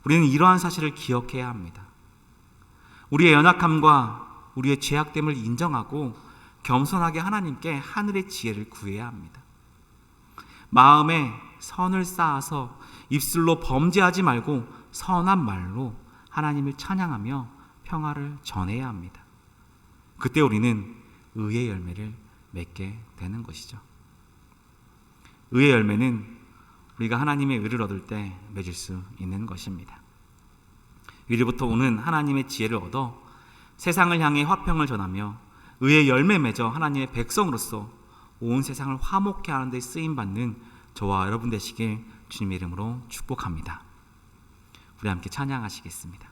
우리는 이러한 사실을 기억해야 합니다. 우리의 연약함과 우리의 죄악됨을 인정하고 겸손하게 하나님께 하늘의 지혜를 구해야 합니다. 마음에 선을 쌓아서 입술로 범죄하지 말고 선한 말로 하나님을 찬양하며 평화를 전해야 합니다. 그때 우리는 의의 열매를 맺게 되는 것이죠. 의의 열매는 우리가 하나님의 의를 얻을 때 맺을 수 있는 것입니다. 위로부터 오는 하나님의 지혜를 얻어 세상을 향해 화평을 전하며 의의 열매 맺어 하나님의 백성으로서 온 세상을 화목케 하는 데 쓰임받는 저와 여러분 되시길 주님의 이름으로 축복합니다. 우리 함께 찬양하시겠습니다.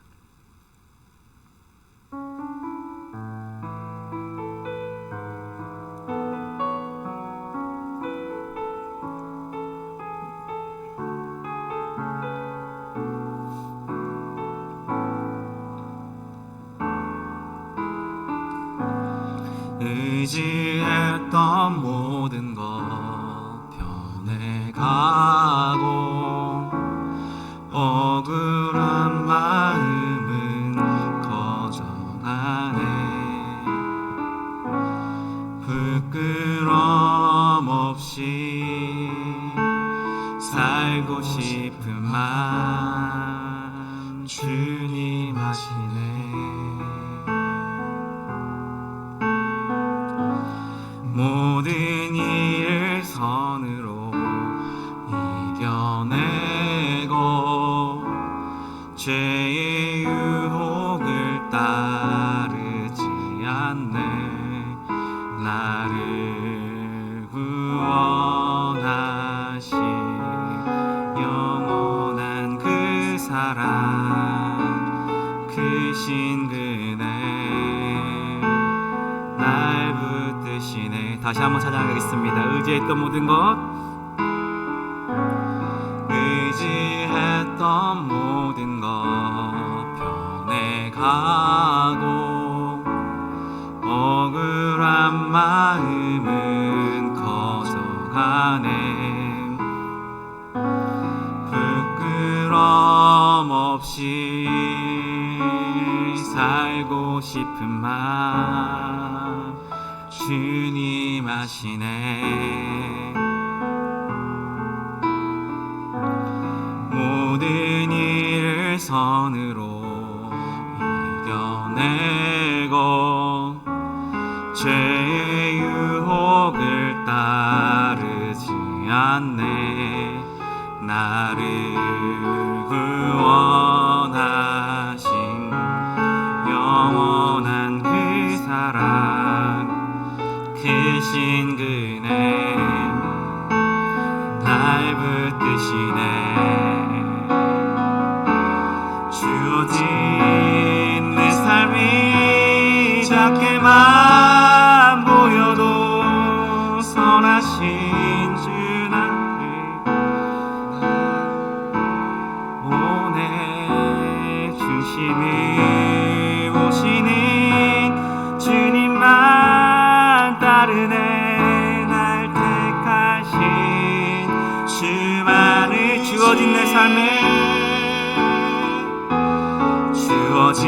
의지했던 모든 것 변해가고 억울한 마음은 거절하네. 부끄럼 없이 살고 싶은 맘 주님 아시네. 모든 일을 선으로 이겨내고 죄의 유혹을 따르지 않네. 나를 구원하신 영원한 그 사랑 크신 그네 다시 한번 찬양하겠습니다. 의지했던 모든 것, 의지했던 모든 것 변해가고 억울한 마음은 커져가네. 부끄럼 없이 살고 싶은 마음 주님 아시네. 모든 일을 선으로 이겨내고 죄의 유혹을 따르지 않네. 나를 구원하신 영원한 그 사랑 크신 그네 날 붙드시네. 주어진 내 삶이 작게만 보여도 선하신 주 나를 보내. 중심을 보시는 주님만 따르네. 날 택하신 주만을. 주어진 내 삶에 주어진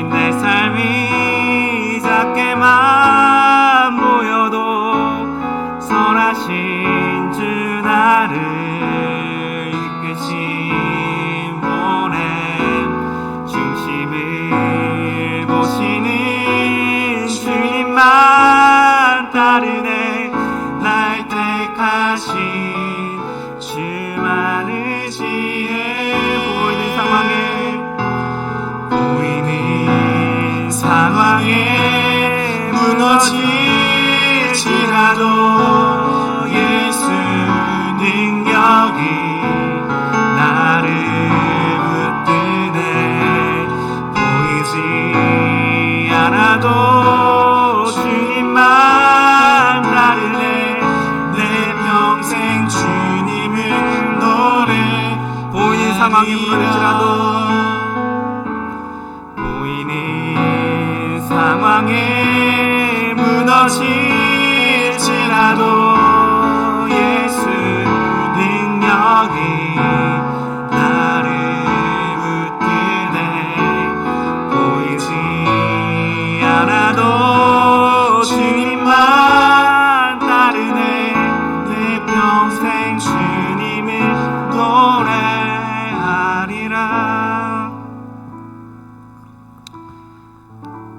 내 삶이 작게만 보여도 선하신 주 나를 이끄신 보냄. 중심을 보시는 주님만 따르네. 날 택하신 주만을 지혜. 보이는 상황에 무너질지라도 예수 능력이 나를 붙드네. 보이지 않아도 주님만 따르네. 내 평생 주님을 노래. 보이는 상황에 무너질지라도 상황에 무너질지라도 예수 능력이 나를 붙드네. 보이지 않아도 주님만 따르네. 내 평생 주님을 노래하리라.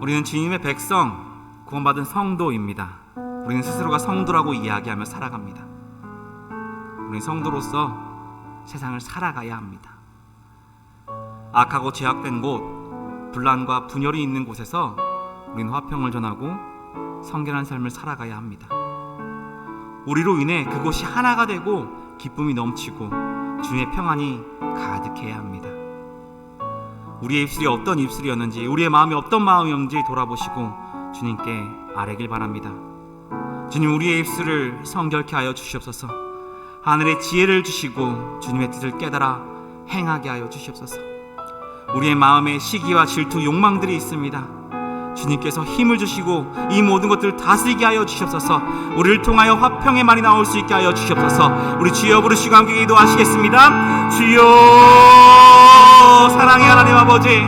우리는 주님의 백성, 구원받은 성도입니다. 우리는 스스로가 성도라고 이야기하며 살아갑니다. 우리는 성도로서 세상을 살아가야 합니다. 악하고 죄악된 곳, 분란과 분열이 있는 곳에서 우리는 화평을 전하고 성결한 삶을 살아가야 합니다. 우리로 인해 그곳이 하나가 되고 기쁨이 넘치고 주님의 평안이 가득해야 합니다. 우리의 입술이 어떤 입술이었는지, 우리의 마음이 어떤 마음이었는지 돌아보시고 주님께 아뢰길 바랍니다. 주님, 우리의 입술을 성결케 하여 주시옵소서. 하늘의 지혜를 주시고 주님의 뜻을 깨달아 행하게 하여 주시옵소서. 우리의 마음에 시기와 질투, 욕망들이 있습니다. 주님께서 힘을 주시고 이 모든 것들을 다스리게 하여 주시옵소서. 우리를 통하여 화평의 말이 나올 수 있게 하여 주시옵소서. 우리 주여 부르시고 함께 기도하시겠습니다. 주여, 사랑의 하나님 아버지,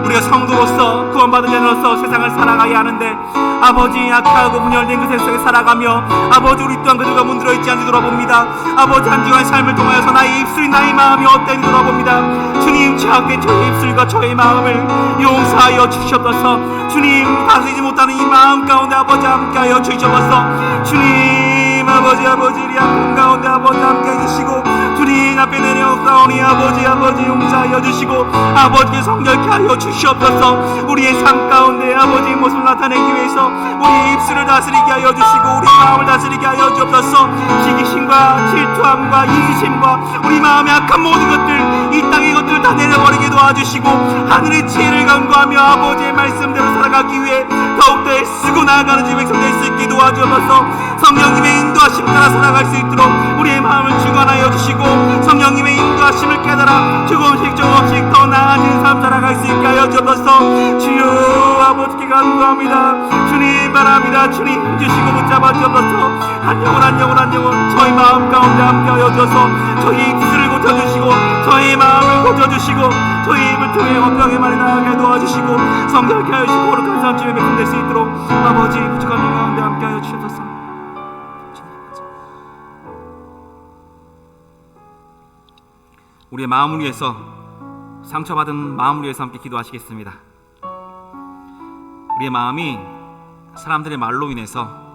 우리가 성도로서 구원받은 자로서 세상을 살아가야 하는데 아버지, 약하고 분열된 그 세상에 살아가며 아버지, 우리 또한 그들과 문들어 있지 않게 돌아봅니다. 아버지, 한 주간의 삶을 통하여서 나의 입술이, 나의 마음이 어땠는지 돌아봅니다. 주님, 죄악된 저의 입술과 저의 마음을 용서하여 주시옵소서. 주님, 다스리지 못하는 이 마음 가운데 아버지 함께하여 주시옵소서. 주님, 아버지, 우리 아픔 가운데 아버지 함께 해주시고 주님 앞에 내려옵사오니 아버지 용서하여 주시고 아버지께 성결케 하여 주시옵소서. 우리의 삶 가운데 아버지의 모습을 나타내기 위해서 우리의 입술을 다스리게 하여 주시고 우리 마음을 다스리게 하여 주옵소서. 시기심과 질투함과 이기심과 우리 마음의 악한 모든 것들, 이 땅의 것들을 다 내려버리게 도와주시고 하늘의 지혜를 간구하며 아버지의 말씀대로 살아가 살아가기 위해 더욱더 애쓰고 나아가는 주의 백성 될 수 있게 도와주옵소서. 성령님의 인도하심 따라 살아갈 수 있도록 우리의 마음을 주관하여 주시고 성령님의 인도하심을 깨달아 조금씩 더 나아진 삶 살아갈 수 있게 하여 주옵소서. 주여 아버지께 간구합니다. 주님 바랍니다. 주님 힘주시고 붙잡아 주옵소서. 한 영혼 저희 마음 가운데 함께하여 주셔서 저희 입술을 고쳐주시고 저희 마음을 고쳐주시고 저희 입을 통해 화평의 말이 나가게 도와주시고 성결케 하여 주시고 거룩한 삶 주의 백성 될 수 있도록 아버지 부족한 영 가운데 함께하여 주옵소서. 우리의 마음을 위해서 상처받은 마음을 위해서 함께 기도하시겠습니다. 우리의 마음이 사람들의 말로 인해서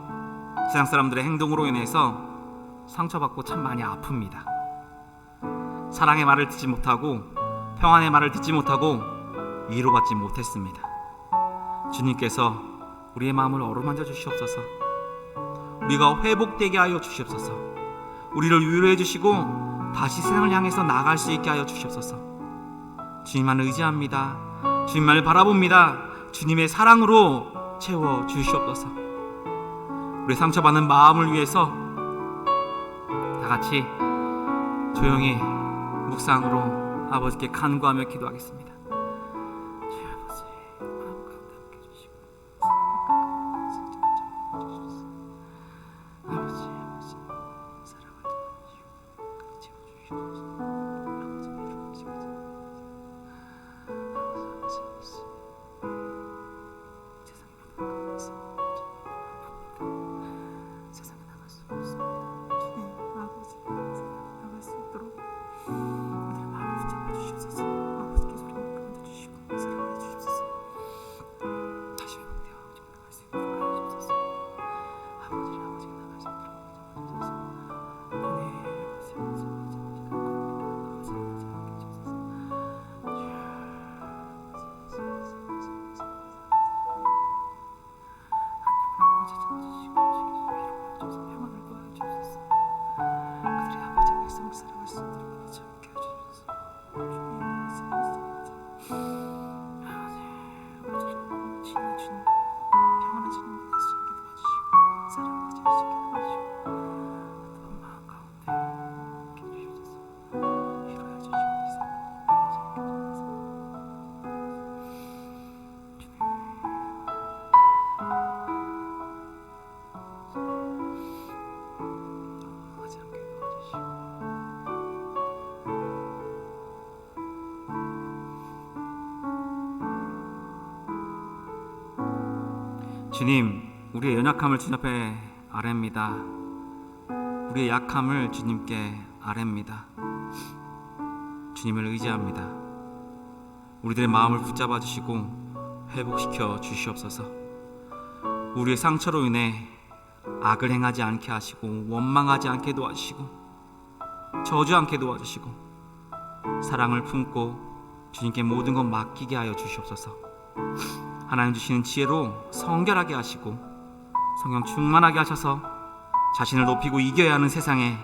세상 사람들의 행동으로 인해서 상처받고 참 많이 아픕니다. 사랑의 말을 듣지 못하고 평안의 말을 듣지 못하고 위로받지 못했습니다. 주님께서 우리의 마음을 어루만져 주시옵소서. 우리가 회복되게 하여 주시옵소서. 우리를 위로해 주시고 다시 세상을 향해서 나아갈 수 있게 하여 주시옵소서. 주님만 의지합니다. 주님만을 바라봅니다. 주님의 사랑으로 채워 주시옵소서. 우리 상처받는 마음을 위해서 다 같이 조용히 묵상으로 아버지께 간구하며 기도하겠습니다. 주여 아버지, 마음 가운데 함께 해주시고 아버지 사랑을 도와주시고 채워주시옵소서. 아버지 위로하시옵소서. 아버지 세상에 나갈 수 없습니다. 주님 아버지 나갈 수 있도록 우리의 마음을 붙잡아 주시옵소서. 아버지께 소리를 끊어주시고 사랑해 주시옵소서. 다시 회복되어 좀 나갈 수 있도록 하여 주옵소서. 아버지가 나갈 수 있도록 붙잡아 주옵소서. 네 아버지 주님, 우리의 연약함을 주님 앞에 아뢰입니다. 우리의 약함을 주님께 아뢰입니다. 주님을 의지합니다. 우리들의 마음을 붙잡아 주시고 회복시켜 주시옵소서. 우리의 상처로 인해 악을 행하지 않게 하시고 원망하지 않게 도와주시고 저주 않게 도와주시고 사랑을 품고 주님께 모든 것 맡기게 하여 주시옵소서. 하나님 주시는 지혜로 성결하게 하시고 성령 충만하게 하셔서 자신을 높이고 이겨야 하는 세상에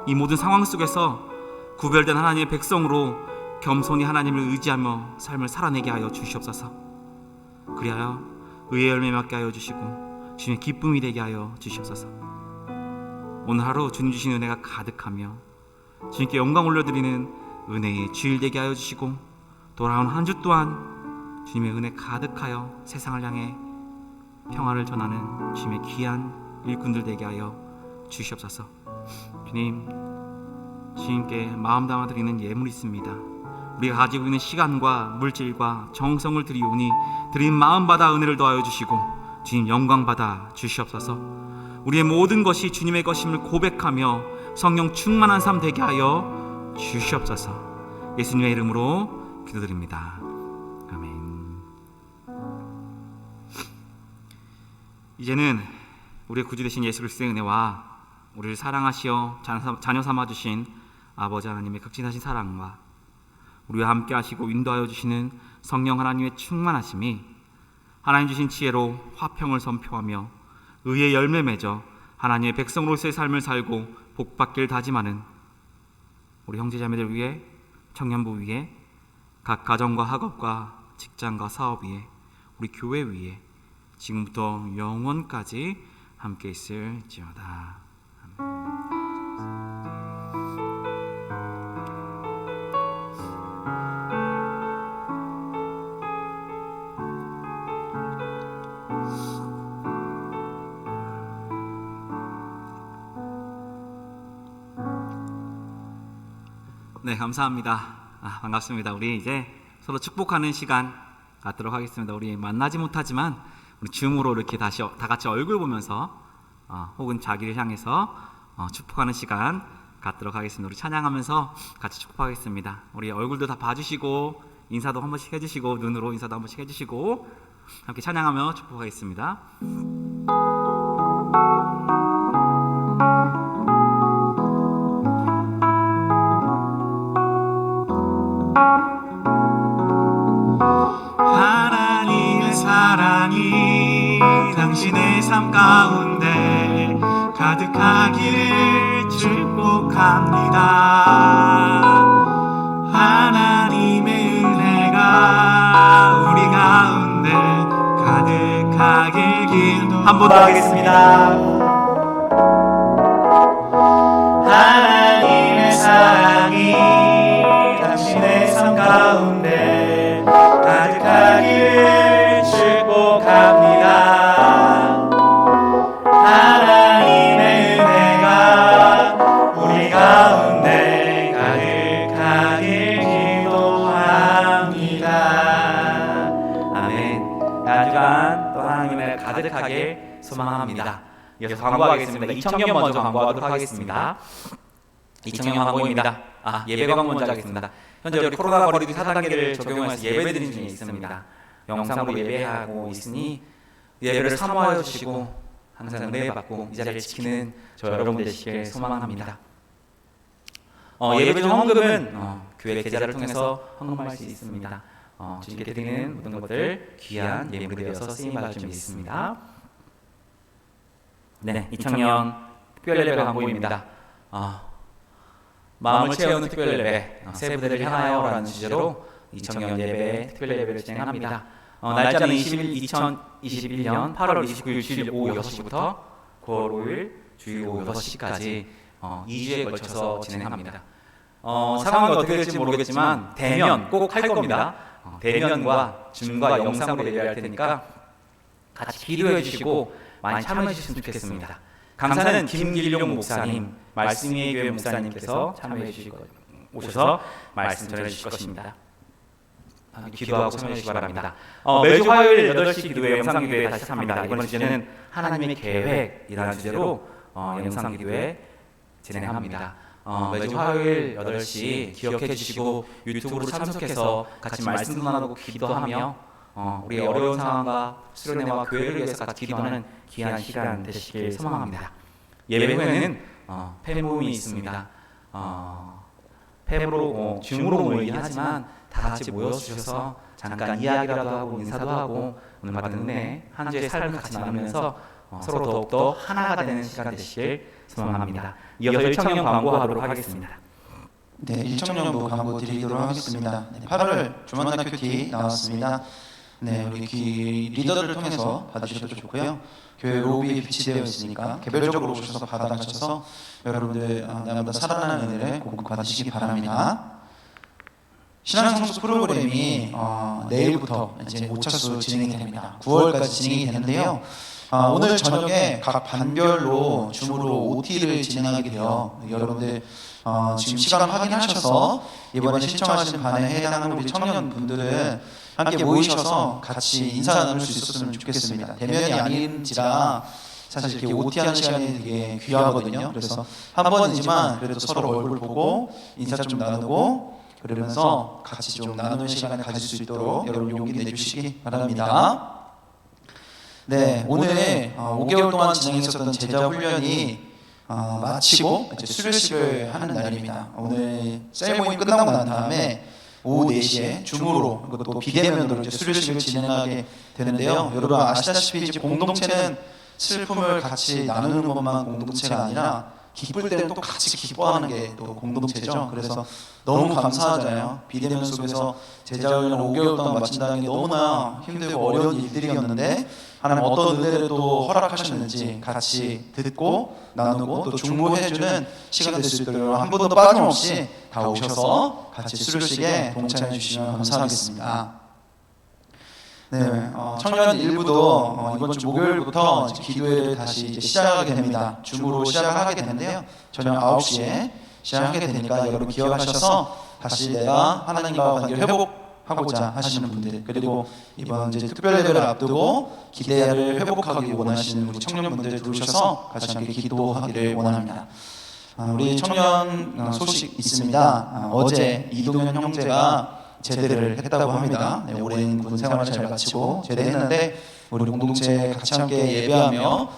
이 모든 상황 속에서 구별된 하나님의 백성으로 겸손히 하나님을 의지하며 삶을 살아내게 하여 주시옵소서. 그리하여 의의 열매 맺게 하여 주시고 주님의 기쁨이 되게 하여 주시옵소서. 오늘 하루 주님 주신 은혜가 가득하며 주님께 영광 올려드리는 은혜의 주일 되게 하여 주시고 돌아온 한 주 또한 주님의 은혜 가득하여 세상을 향해 평화를 전하는 주님의 귀한 일꾼들 되게 하여 주시옵소서. 주님, 주님께 마음 담아 드리는 예물이 있습니다. 우리가 가지고 있는 시간과 물질과 정성을 드리오니 드린 마음 받아 은혜를 더하여 주시고 주님 영광 받아 주시옵소서. 우리의 모든 것이 주님의 것임을 고백하며 성령 충만한 삶 되게 하여 주시옵소서. 예수님의 이름으로 기도드립니다. 아멘. 이제는 우리의 구주 되신 예수 그리스도의 은혜와 우리를 사랑하시어 자녀 삼아 주신 아버지 하나님의 극진하신 사랑과 우리와 함께 하시고 인도하여 주시는 성령 하나님의 충만하심이 하나님 주신 지혜로 화평을 선포하며 의의 열매 맺어 하나님의 백성으로서의 삶을 살고 복받기를 다짐하는 우리 형제자매들 위해, 청년부 위에, 각 가정과 학업과 직장과 사업 위에, 우리 교회 위에 지금부터 영원까지 함께 있을지어다. 네, 감사합니다. 반갑습니다. 우리 이제 서로 축복하는 시간 갖도록 하겠습니다. 우리 만나지 못하지만 우리 줌으로 이렇게 다시 다 같이 얼굴 보면서 혹은 자기를 향해서 축복하는 시간 갖도록 하겠습니다. 우리 찬양하면서 같이 축복하겠습니다. 우리 얼굴도 다 봐주시고 인사도 한 번씩 해주시고 눈으로 인사도 한 번씩 해주시고 함께 찬양하며 축복하겠습니다. 하나님의 사랑이 당신의 삶 가운데 가득하기를 축복합니다. 하나님의 은혜가 우리 가운데 가득하길 기도. 한 번 더 하겠습니다. 하나님의 사랑이 당신의 삶 가운데 가득하기를 축복합니다. 하나님의 은혜가 우리 가운데 가득하길 기도합니다. 아멘. 한 주간 또 하나님의 가득하게 소망합니다. 이어서 광고하겠습니다. 2청년 먼저 광고하도록 하겠습니다. 2청년 광고입니다. 예배 광고 먼저 하겠습니다. 현재 우리 코로나 거리두기 4단계를 적용해서 예배드린 중에 있습니다. 영상으로 예배하고 있으니 예배를 사모하여 주시고 항상 은혜 받고 이 자리를 지키는 저 여러분 되시길 소망합니다. 예배 중 헌금은 교회 계좌를 통해서 헌금할 수 있습니다. 주님께 드리는 모든 것들 귀한 예물이 되어서 쓰임받을 줄 믿습니다. 네, 2000년 특별예배 광고입니다. 마음을 채우는 특별예배 새 부대를 향하여라는 주제로 2000년 예배 특별예배를 진행합니다. 날짜는 2021년 8월 29일 주일 오후 6시부터 9월 5일 주일 오후 6시까지 2주에 걸쳐서 진행합니다. 상황이 어떻게 될지 모르겠지만 대면 꼭 할 겁니다. 대면과 줌과 영상으로 예배할 테니까 같이 기도해 주시고 많이 참여해 주셨으면 좋겠습니다. 강사는 김길용 목사님, 말씀의 교회 목사님께서 참여해 오셔서 말씀 전해 주실 것입니다. 기도하고 참여해 주시기 바랍니다. 매주 화요일 8시 기도회, 영상 기도회 다시 합니다. 이번 주제는 하나님의 계획이라는 주제로 영상 기도회 진행합니다. 매주 화요일 8시 기억해 주시고 유튜브로 참석해서 같이 말씀도 나누고 기도하며 우리 어려운 상황과 수련회와 교회를 위해서 같이 기도하는 귀한 시간 되시길 소망합니다. 예배 후에는 팬 모임이 있습니다. 팬으로 줌으로 모이긴 하지만 다 같이 모여주셔서 잠깐 이야기라도 하고 인사도 하고 오늘 받은 은혜 한 주의 삶을 같이 나누면서 서로 더욱더 하나가 되는 시간 되시길 소망합니다. 이어서 1청년 광고하도록 하겠습니다. 네, 1청년부 광고 드리도록 하겠습니다. 8월 주만학교 티 나왔습니다. 네, 우리 리더들을 통해서 받으셔도 좋고요. 교회 로비에 비치되어 있으니까 개별적으로 오셔서 받아가셔서 여러분들 나보다 살아나는 은혜를 공급 받으시기 바랍니다. 신앙성수 프로그램이 내일부터 이제 5차수 진행이 됩니다. 9월까지 진행이 되는데요. 오늘 저녁에 각 반별로 줌으로 OT를 진행하게 돼요. 여러분들 지금 시간 확인하셔서 이번에 신청하신 반에 해당하는 우리 청년분들은 함께 모이셔서 같이 인사 나눌 수 있었으면 좋겠습니다. 대면이 아닌지라 사실 이렇게 OT하는 시간이 되게 귀하거든요. 그래서 한 번이지만 그래도 서로 얼굴 보고 인사 좀 나누고 그러면서 같이 좀 나누는 시간을 가질 수 있도록 여러분 용기 내주시기 바랍니다. 네, 오늘 5개월 동안 진행했었던 제자 훈련이 마치고 이제 수료식을 하는 날입니다. 오늘 셀 모임 끝나고 난 다음에 오후 4시에 줌으로 그것도 비대면으로 이제 수료식을 진행하게 되는데요. 여러분 아시다시피 이제 공동체는 슬픔을 같이 나누는 것만 공동체가 아니라 기쁠 때는 또 같이 기뻐하는 게 또 공동체죠. 그래서 너무 감사하잖아요. 비대면 속에서 제자훈련 5개월 동안 마친다는 게 너무나 힘들고 어려운 일들이었는데 하나님 어떤 은혜를 또 허락하셨는지 같이 듣고 나누고 또 중보해주는 시간 될 수 있도록 한 번도 빠짐없이 다 오셔서 같이 수료식에 동참해 주시면 감사하겠습니다. 네, 청년 일부도 이번 주 목요일부터 기도회를 다시 이제 시작하게 됩니다. 줌으로 시작하게 되는데요. 저녁 9시에 시작하게 되니까 여러분 기억하셔서 다시 내가 하나님과 관계를 회복하고자 하시는 분들, 그리고 이번 이제 특별 예배를 앞두고 기대를 회복하기 원하시는 우리 청년분들 들으셔서 같이 함께 기도하기를 원합니다. 우리 청년 소식 있습니다. 어제 이동현 형제가 제대를 했다고 합니다. 네, 오랜 군 생활을 잘 마치고 제대했는데 우리 공동체 같이 함께 예배하며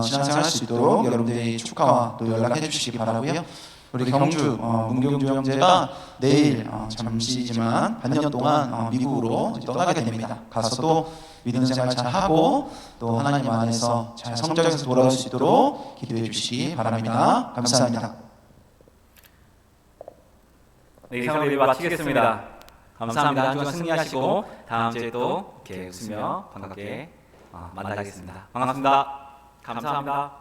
신앙생활 할 수 있도록 여러분들이 축하와 또 연락해 주시기 바라고요. 우리 경주 문경주 형제가 내일 잠시지만 반년 동안 미국으로 떠나게 됩니다. 가서 또 믿음 생활 잘 하고 또 하나님 안에서 잘 성장해서 돌아올 수 있도록 기도해 주시기 바랍니다. 감사합니다. 네, 이상으로 예배 마치겠습니다. 감사합니다. 한 주간 승리하시고 다음 주에 또 이렇게 웃으며 반갑게 만나겠습니다. 반갑습니다. 감사합니다.